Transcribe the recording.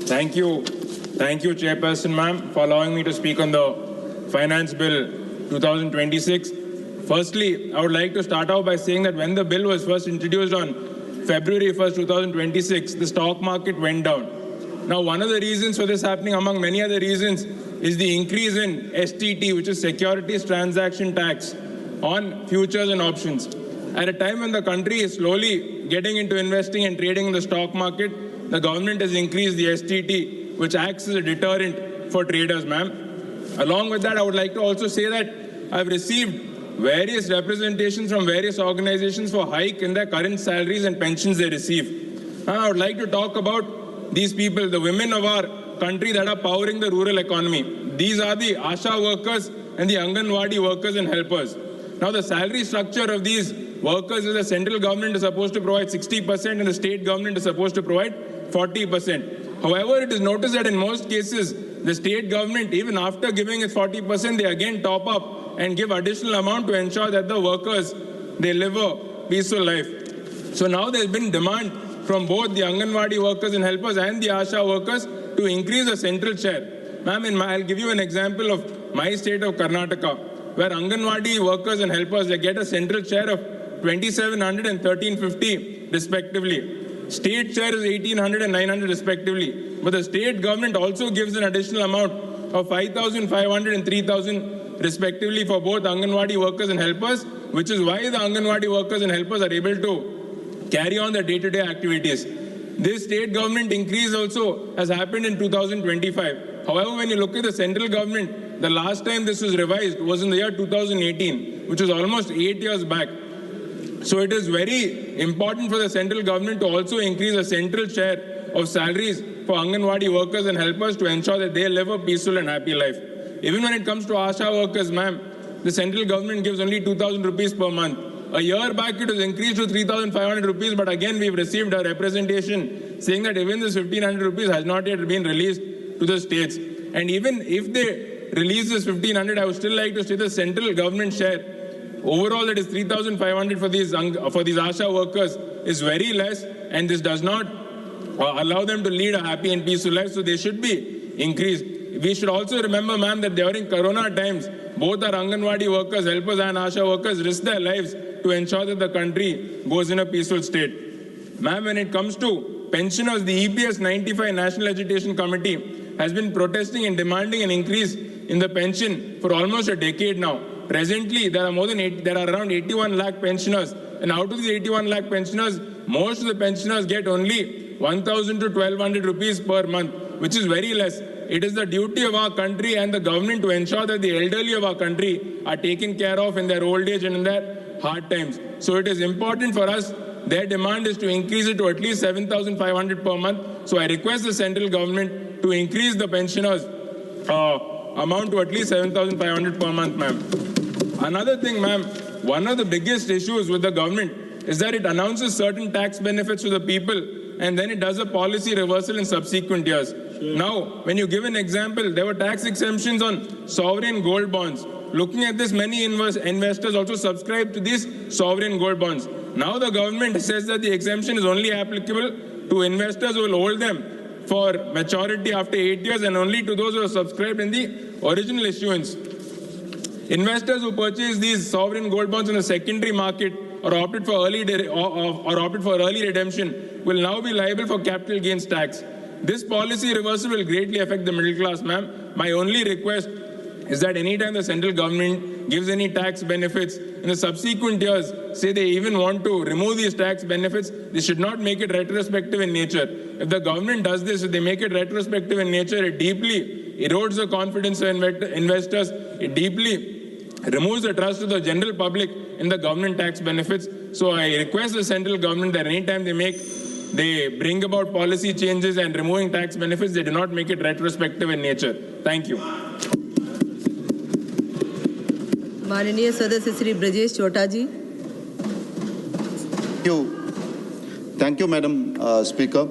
Thank you, Chairperson ma'am, for allowing me to speak on the Finance Bill 2026. Firstly, I would like to start out by saying that when the bill was first introduced on February 1st, 2026, the stock market went down. Now, one of the reasons for this happening, among many other reasons, is the increase in STT, which is Securities Transaction Tax, on futures and options. At a time when the country is slowly getting into investing and trading in the stock market, the government has increased the STT, which acts as a deterrent for traders, ma'am. Along with that, I would like to also say that I've received various representations from various organizations for hike in their current salaries and pensions they receive. Now, I would like to talk about these people, the women of our country that are powering the rural economy. These are the ASHA workers and the Anganwadi workers and helpers. Now, the salary structure of these workers is the central government is supposed to provide 60% and the state government is supposed to provide 40%. However, it is noticed that in most cases, the state government, even after giving its 40%, they again top up and give additional amount to ensure that the workers, they live a peaceful life. So now there's been demand from both the Anganwadi workers and helpers and the ASHA workers to increase the central share. Ma'am, I'll give you an example of my state of Karnataka, where Anganwadi workers and helpers, they get a central share of 2,700 and 1,350 respectively. State share is 1,800 and 900 respectively. But the state government also gives an additional amount of 5,500 and 3,000 respectively for both Anganwadi workers and helpers, which is why the Anganwadi workers and helpers are able to carry on their day-to-day activities. This state government increase also has happened in 2025. However, when you look at the central government, the last time this was revised was in the year 2018, which was almost 8 years back. So it is very important for the central government to also increase the central share of salaries for Anganwadi workers and helpers to ensure that they live a peaceful and happy life. Even when it comes to ASHA workers, ma'am, the central government gives only 2,000 rupees per month. A year back, it was increased to 3,500 rupees, but again, we've received a representation saying that even this 1,500 rupees has not yet been released to the states. And even if they release this 1,500, I would still like to say the central government share overall, that is 3,500 for these ASHA workers is very less, and this does not allow them to lead a happy and peaceful life, so they should be increased. We should also remember, ma'am, that during Corona times, both our Anganwadi workers, helpers and ASHA workers risk their lives to ensure that the country goes in a peaceful state. Ma'am, when it comes to pensioners, the EPS 95 National Agitation Committee has been protesting and demanding an increase in the pension for almost a decade now. Presently, there are around 81 lakh pensioners, and out of the 81 lakh pensioners, most of the pensioners get only 1,000 to 1,200 rupees per month, which is very less. It is the duty of our country and the government to ensure that the elderly of our country are taken care of in their old age and in their hard times. So it is important for us. Their demand is to increase it to at least 7,500 per month. So I request the central government to increase the pensioners' amount to at least 7,500 per month, ma'am. Another thing, ma'am, one of the biggest issues with the government is that it announces certain tax benefits to the people and then it does a policy reversal in subsequent years. Sure. Now, when you give an example, there were tax exemptions on sovereign gold bonds. Looking at this, many investors also subscribe to these sovereign gold bonds. Now the government says that the exemption is only applicable to investors who will hold them for maturity after 8 years and only to those who are subscribed in the original issuance. Investors who purchase these sovereign gold bonds in the secondary market or opted for early redemption will now be liable for capital gains tax. This policy reversal will greatly affect the middle class, ma'am. My only request is that anytime the central government gives any tax benefits in the subsequent years, say they even want to remove these tax benefits, they should not make it retrospective in nature. If the government does this, if they make it retrospective in nature, it deeply erodes the confidence of investors. It deeply removes the trust of the general public in the government tax benefits. So I request the central government that anytime they bring about policy changes and removing tax benefits, they do not make it retrospective in nature. Thank you. माननीय सदस्य श्री ब्रजेश चोटा जी. Thank you, Madam Speaker.